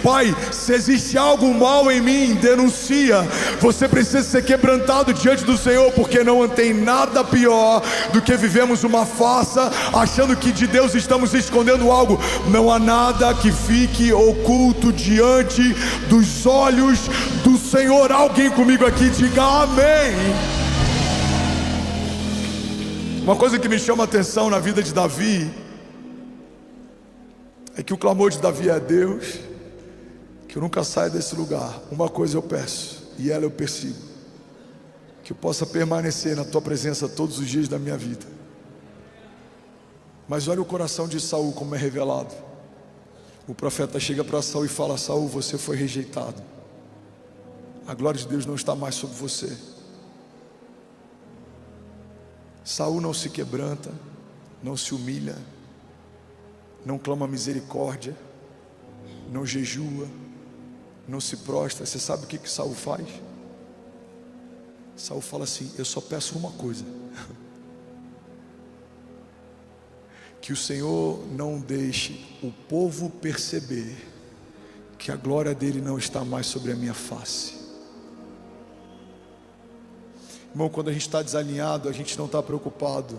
Pai, se existe algo mal em mim, denuncia. Você precisa ser quebrantado diante do Senhor, porque não tem nada pior do que vivemos uma farsa, achando que de Deus estamos escondendo algo. Não há nada que fique oculto diante dos olhos do Senhor. Alguém comigo aqui diga amém. Uma coisa que me chama a atenção na vida de Davi é que o clamor de Davi é: Deus, que eu nunca saia desse lugar. Uma coisa eu peço, e ela eu persigo: que eu possa permanecer na tua presença todos os dias da minha vida. Mas olha o coração de Saul como é revelado. O profeta chega para Saul e fala: Saul, você foi rejeitado, a glória de Deus não está mais sobre você. Saul não se quebranta, não se humilha, não clama misericórdia, não jejua, não se prostra. Você sabe o que Saul faz? Saul fala assim: eu só peço uma coisa, que Que o Senhor não deixe o povo perceber que a glória dele não está mais sobre a minha face. Irmão, quando a gente está desalinhado, a gente não está preocupado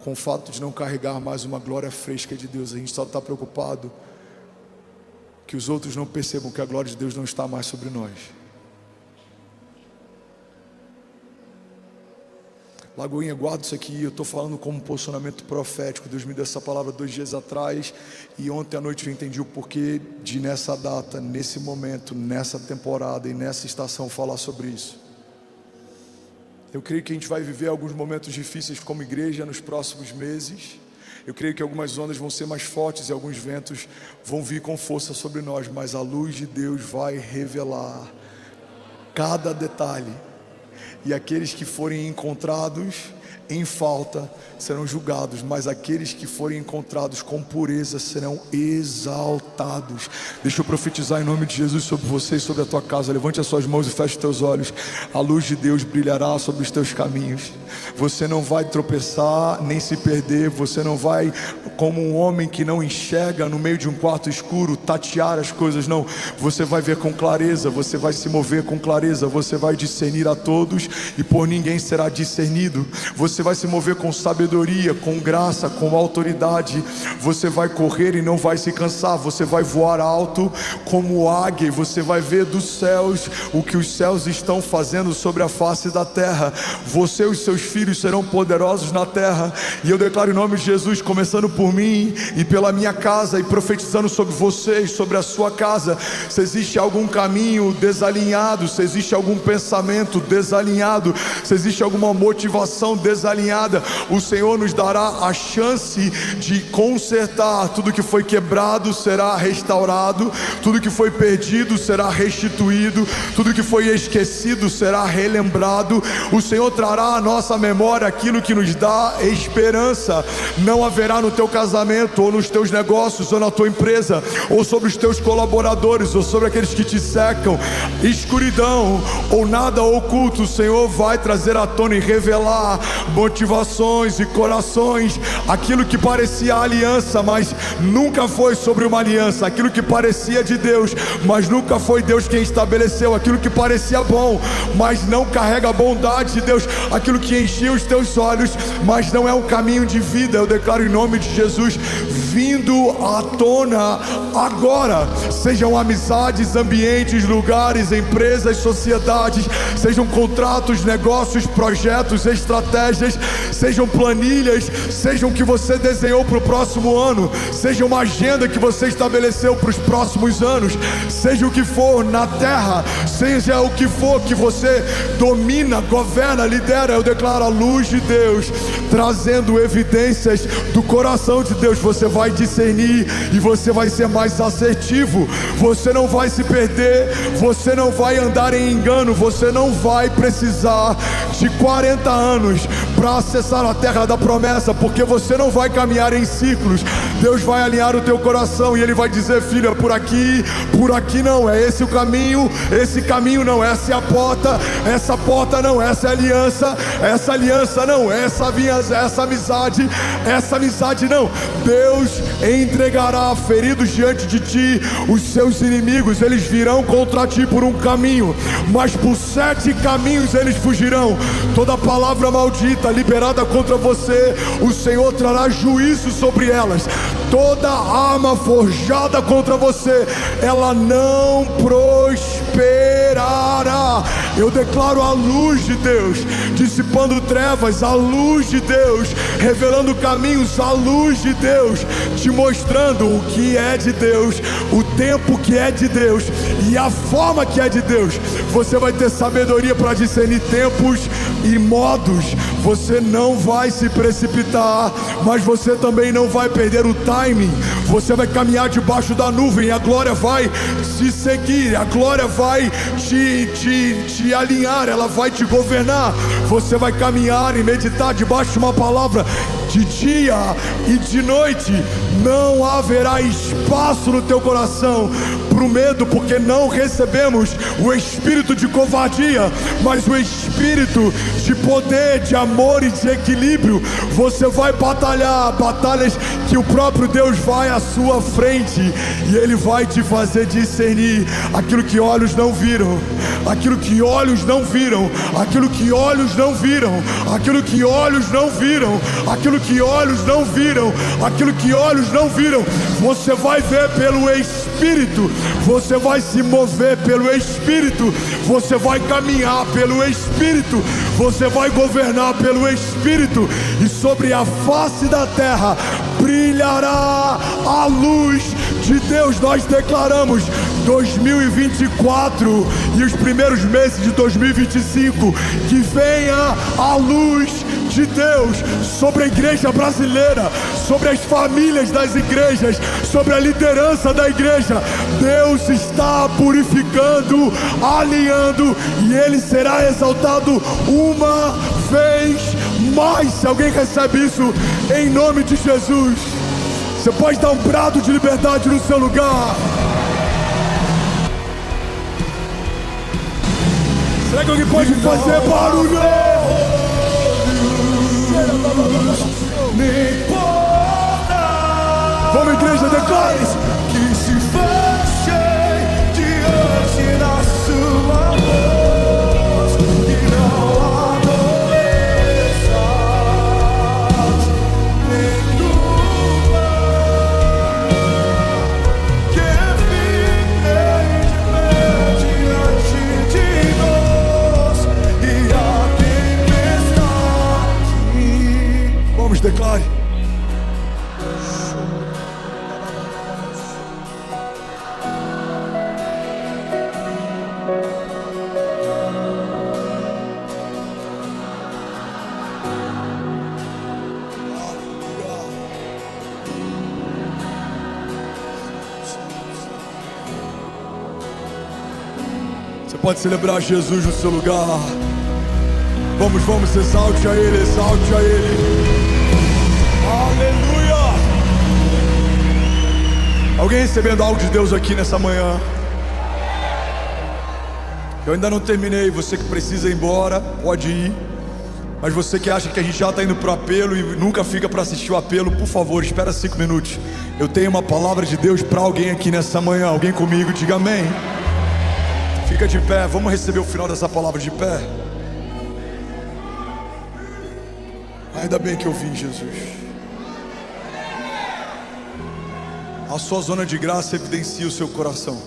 com o fato de não carregar mais uma glória fresca de Deus. A gente só está preocupado que os outros não percebam que a glória de Deus não está mais sobre nós. Lagoinha, guarda isso aqui. Eu estou falando como um posicionamento profético. Deus me deu essa palavra 2 dias atrás, e ontem à noite eu entendi o porquê de, nessa data, nesse momento, nessa temporada e nessa estação, falar sobre isso. Eu creio que a gente vai viver alguns momentos difíceis como igreja nos próximos meses. Eu creio que algumas ondas vão ser mais fortes e alguns ventos vão vir com força sobre nós, mas a luz de Deus vai revelar cada detalhe. E aqueles que forem encontrados em falta serão julgados, mas aqueles que forem encontrados com pureza serão exaltados. Deixa eu profetizar em nome de Jesus sobre você e sobre a tua casa. Levante as suas mãos e feche os teus olhos. A luz de Deus brilhará sobre os teus caminhos. Você não vai tropeçar nem se perder. Você não vai, como um homem que não enxerga no meio de um quarto escuro, tatear as coisas. Não, você vai ver com clareza. Você vai se mover com clareza. Você vai discernir a todos e por ninguém será discernido. Você vai se mover com sabedoria, com graça, com autoridade. Você vai correr e não vai se cansar. Você vai voar alto como águia. Você vai ver dos céus o que os céus estão fazendo sobre a face da terra. Você e os seus filhos serão poderosos na terra. E eu declaro em nome de Jesus, começando por mim e pela minha casa, e profetizando sobre vocês, sobre a sua casa. Se existe algum caminho desalinhado, se existe algum pensamento desalinhado, se existe alguma motivação desalinhada, o Senhor nos dará a chance de consertar. Tudo que foi quebrado será restaurado, tudo que foi perdido será restituído, tudo que foi esquecido será relembrado. O Senhor trará à nossa memória aquilo que nos dá esperança. Não haverá no teu casamento, ou nos teus negócios, ou na tua empresa, ou sobre os teus colaboradores, ou sobre aqueles que te cercam, escuridão ou nada oculto. O Senhor vai trazer à tona e revelar motivações e corações. Aquilo que parecia aliança, mas nunca foi sobre uma aliança. Aquilo que parecia de Deus, mas nunca foi Deus quem estabeleceu. Aquilo que parecia bom, mas não carrega a bondade de Deus. Aquilo que enchia os teus olhos, mas não é um caminho de vida. Eu declaro em nome de Jesus, vindo à tona agora. Sejam amizades, ambientes, lugares, empresas, sociedades, sejam contratos, negócios, projetos, estratégias, sejam planilhas, sejam o que você desenhou para o próximo ano, seja uma agenda que você estabeleceu para os próximos anos, seja o que for na terra, seja o que for que você domina, governa, lidera. Eu declaro a luz de Deus trazendo evidências do coração de Deus. Você vai discernir e você vai ser mais assertivo. Você não vai se perder, você não vai andar em engano, você não vai precisar de 40 anos para acessar a terra da promessa, porque você não vai caminhar em ciclos. Deus vai alinhar o teu coração e Ele vai dizer: filha, por aqui não, é esse o caminho, esse caminho não, essa é a porta, essa porta não, essa é a aliança, essa aliança não, essa amizade não. Deus entregará feridos diante de ti os seus inimigos. Eles virão contra ti por um caminho, mas por 7 caminhos eles fugirão. Toda palavra maldita liberada contra você, o Senhor trará juízo sobre elas. Toda arma forjada contra você, ela não prosperará. Eu declaro a luz de Deus dissipando trevas, a luz de Deus revelando caminhos, a luz de Deus te mostrando o que é de Deus, o tempo que é de Deus e a forma que é de Deus. Você vai ter sabedoria para discernir tempos e modos. Você não vai se precipitar, mas você também não vai perder o timing. Você vai caminhar debaixo da nuvem, a glória vai te seguir, a glória vai te alinhar, ela vai te governar. Você vai caminhar e meditar debaixo de uma palavra de dia e de noite. Não haverá espaço no teu coração para o medo, porque não recebemos o espírito de covardia, mas o espírito de poder, de amor e de equilíbrio. Você vai batalhar batalhas que o próprio Deus vai à sua frente, e Ele vai te fazer discernir aquilo que olhos não viram, aquilo que olhos não viram, aquilo que olhos não viram, aquilo que olhos não viram, aquilo que olhos não viram, aquilo que olhos não viram. Você vai ver pelo Espírito, você vai se mover pelo Espírito, você vai caminhar pelo Espírito, você vai governar pelo Espírito, e sobre a face da terra brilhará a luz de Deus. Nós declaramos 2024 e os primeiros meses de 2025, que venha a luz de Deus sobre a igreja brasileira, sobre as famílias das igrejas, sobre a liderança da igreja. Deus está purificando, alinhando, e Ele será exaltado uma vez mais. Se alguém recebe isso em nome de Jesus, você pode dar um brado de liberdade no seu lugar. Será que alguém pode fazer barulho? Nem importa. Vamos, igreja, declare que se feche diante da sua voz e não adoeça nenhuma, que fique de pé diante de nós e a tempestade. Vamos, declare. Você pode celebrar Jesus no seu lugar. Vamos, vamos, exalte a Ele, exalte a Ele. Aleluia! Alguém recebendo algo de Deus aqui nessa manhã? Eu ainda não terminei. Você que precisa ir embora, pode ir. Mas você que acha que a gente já está indo para o apelo e nunca fica para assistir o apelo, por favor, espera 5 minutos. Eu tenho uma palavra de Deus para alguém aqui nessa manhã. Alguém comigo, diga amém. Fica de pé, vamos receber o final dessa palavra de pé. Ainda bem que eu vim, Jesus. A sua zona de graça evidencia o seu coração.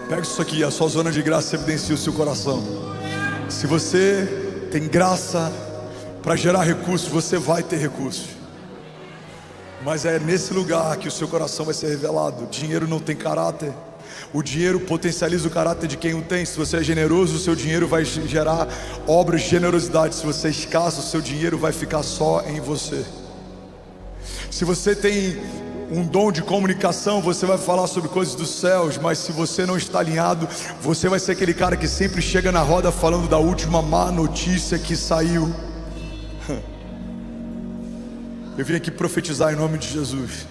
Pega isso aqui, a sua zona de graça evidencia o seu coração. Se você tem graça para gerar recursos, você vai ter recursos. Mas é nesse lugar que o seu coração vai ser revelado. Dinheiro não tem caráter. O dinheiro potencializa o caráter de quem o tem. Se você é generoso, o seu dinheiro vai gerar obras de generosidade. Se você é escasso, o seu dinheiro vai ficar só em você. Se você tem um dom de comunicação, você vai falar sobre coisas dos céus. Mas se você não está alinhado, você vai ser aquele cara que sempre chega na roda falando da última má notícia que saiu. Eu vim aqui profetizar em nome de Jesus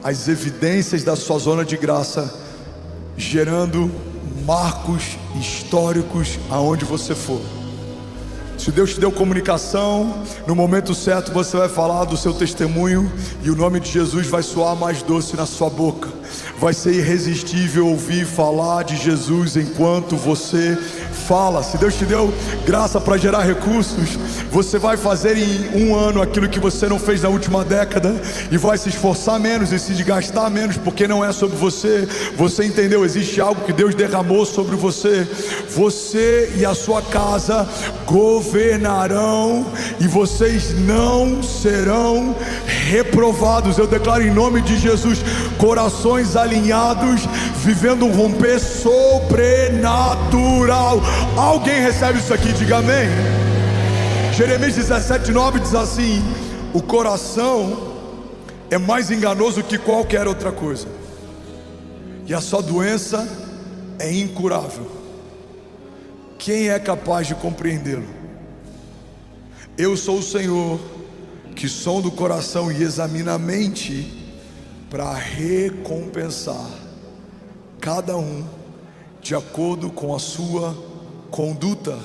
as evidências da sua zona de graça, gerando marcos históricos aonde você for. Se Deus te deu comunicação, no momento certo você vai falar do seu testemunho, e o nome de Jesus vai soar mais doce na sua boca. Vai ser irresistível ouvir falar de Jesus enquanto você fala. Se Deus te deu graça para gerar recursos, você vai fazer em 1 ano aquilo que você não fez na última década, e vai se esforçar menos e se desgastar menos, porque não é sobre você. Você entendeu? Existe algo que Deus derramou sobre você. Você e a sua casa governarão, e vocês não serão reprovados. Eu declaro em nome de Jesus, corações alinhados, vivendo um romper sobrenatural. Alguém recebe isso aqui? Diga amém. Jeremias 17:9 diz assim: o coração é mais enganoso que qualquer outra coisa, e a sua doença é incurável. Quem é capaz de compreendê-lo? Eu sou o Senhor, que sonda o coração e examina a mente, para recompensar cada um de acordo com a sua conduta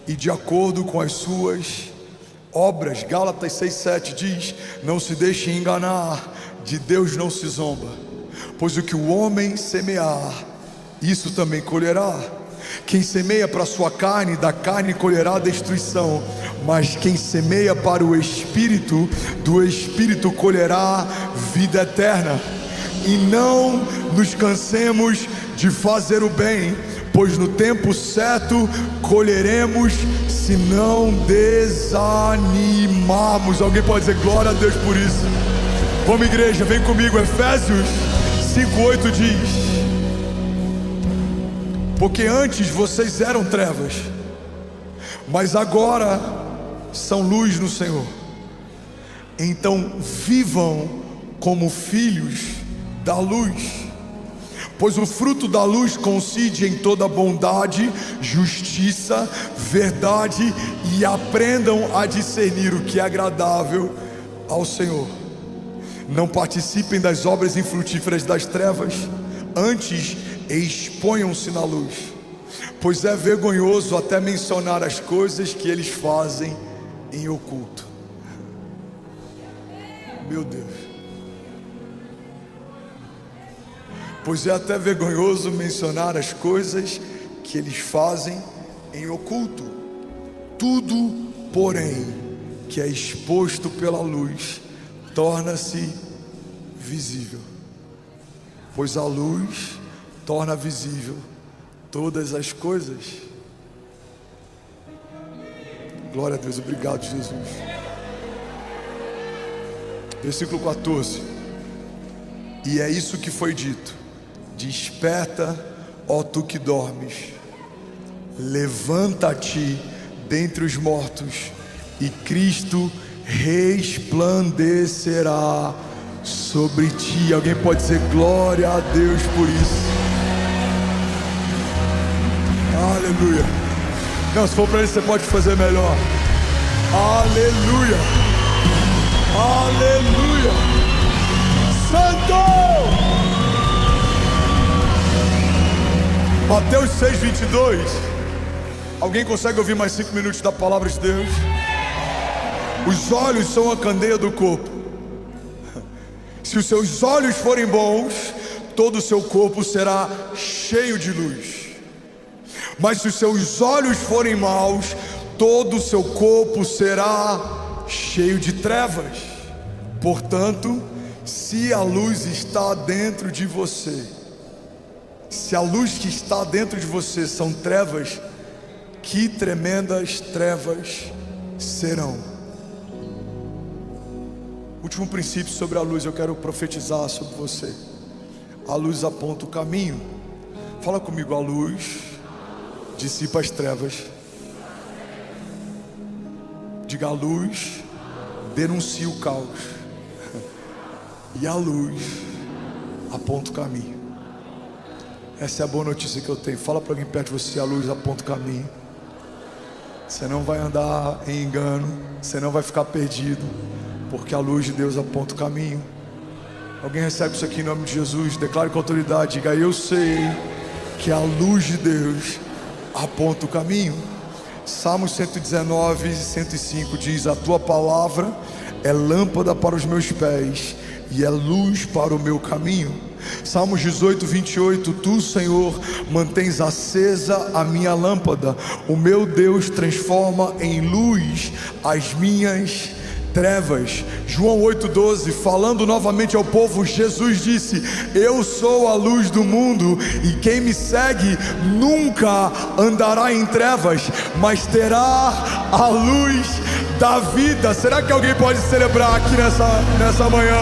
e de acordo com as suas obras. Gálatas 6,7 diz: não se deixe enganar, de Deus não se zomba, pois o que o homem semear, isso também colherá. Quem semeia para a sua carne, da carne colherá destruição, mas quem semeia para o Espírito, do Espírito colherá vida eterna. E não nos cansemos de fazer o bem, pois no tempo certo colheremos, se não desanimarmos. Alguém pode dizer glória a Deus por isso? Vamos, igreja, vem comigo. Efésios 5,8 diz: porque antes vocês eram trevas, mas agora são luz no Senhor. Então vivam como filhos da luz, pois o fruto da luz consiste em toda bondade, justiça, verdade, e aprendam a discernir o que é agradável ao Senhor. Não participem das obras infrutíferas das trevas, antes exponham-se na luz, pois é vergonhoso até mencionar as coisas que eles fazem em oculto. Meu Deus. Pois é até vergonhoso mencionar as coisas que eles fazem em oculto. Tudo, porém, que é exposto pela luz, torna-se visível, pois a luz torna visível todas as coisas. Glória a Deus, obrigado, Jesus. Versículo 14: e é isso que foi dito: desperta, ó tu que dormes, levanta-te dentre os mortos, e Cristo resplandecerá sobre ti. Alguém pode dizer glória a Deus por isso? Aleluia. Não, se for para isso você pode fazer melhor. Aleluia. Aleluia. Santo. Mateus 6,22. Alguém consegue ouvir mais 5 minutos da palavra de Deus? Os olhos são a candeia do corpo. Se os seus olhos forem bons, todo o seu corpo será cheio de luz. Mas se os seus olhos forem maus, todo o seu corpo será cheio de trevas. Portanto, se a luz está dentro de você, se a luz que está dentro de você são trevas, que tremendas trevas serão. Último princípio sobre a luz, eu quero profetizar sobre você. A luz aponta o caminho. Fala comigo: a luz dissipa as trevas. Diga: a luz denuncia o caos, e a luz aponta o caminho. Essa é a boa notícia que eu tenho. Fala para alguém perto de você: a luz aponta o caminho. Você não vai andar em engano, você não vai ficar perdido, porque a luz de Deus aponta o caminho. Alguém recebe isso aqui em nome de Jesus? Declare com autoridade. Diga: eu sei que a luz de Deus aponta o caminho. Salmos 119, 105 diz: a tua palavra é lâmpada para os meus pés e é luz para o meu caminho. Salmos 18, 28: tu, Senhor, mantens acesa a minha lâmpada, o meu Deus transforma em luz as minhas trevas. João 8,12, falando novamente ao povo, Jesus disse: eu sou a luz do mundo, e quem me segue nunca andará em trevas, mas terá a luz da vida. Será que alguém pode celebrar aqui nessa manhã?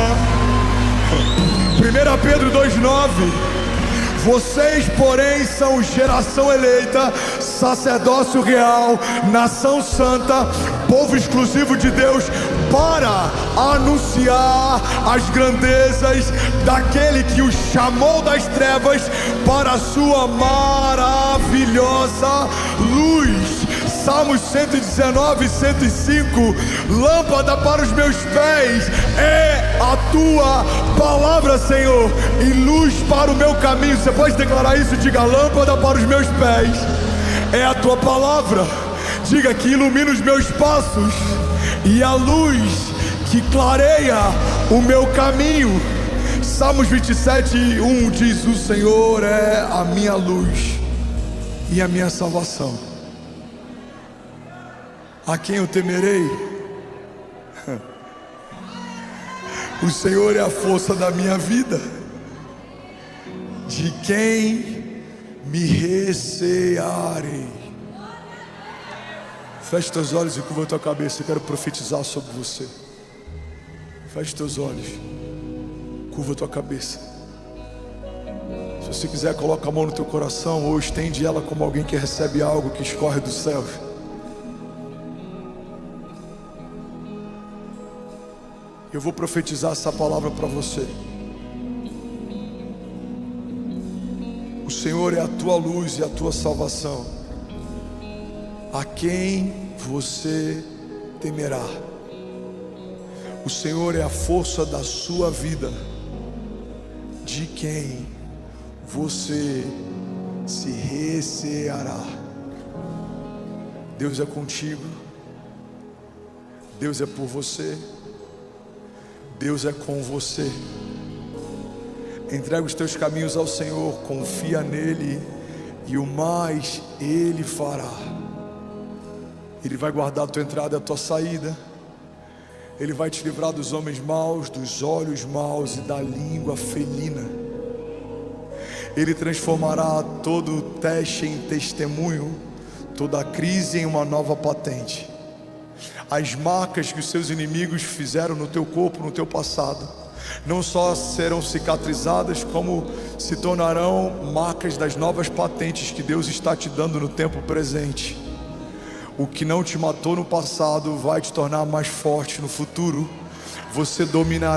1 Pedro 2,9: vocês, porém, são geração eleita, sacerdócio real, nação santa, povo exclusivo de Deus, para anunciar as grandezas daquele que os chamou das trevas para a sua maravilhosa luz. Salmos 119, 105, lâmpada para os meus pés é a tua palavra, Senhor, e luz para o meu caminho. Você pode declarar isso? Diga: lâmpada para os meus pés é a tua palavra. Diga: que ilumina os meus passos, e a luz que clareia o meu caminho. Salmos 27, 1 diz: o Senhor é a minha luz e a minha salvação. A quem eu temerei? O Senhor é a força da minha vida. De quem me recearei? Feche teus olhos e curva tua cabeça. Eu quero profetizar sobre você. Feche teus olhos, curva tua cabeça. Se você quiser, coloca a mão no teu coração ou estende ela como alguém que recebe algo que escorre dos céus. Eu vou profetizar essa palavra para você. O Senhor é a tua luz e a tua salvação. A quem você temerá? O Senhor é a força da sua vida. De quem você se receará? Deus é contigo. Deus é por você. Deus é com você. Entrega os teus caminhos ao Senhor, confia nele, e o mais Ele fará. Ele vai guardar a tua entrada e a tua saída. Ele vai te livrar dos homens maus, dos olhos maus e da língua felina. Ele transformará todo teste em testemunho, toda crise em uma nova patente. As marcas que os seus inimigos fizeram no teu corpo, no teu passado, não só serão cicatrizadas, como se tornarão marcas das novas patentes que Deus está te dando no tempo presente. O que não te matou no passado vai te tornar mais forte no futuro. Você dominará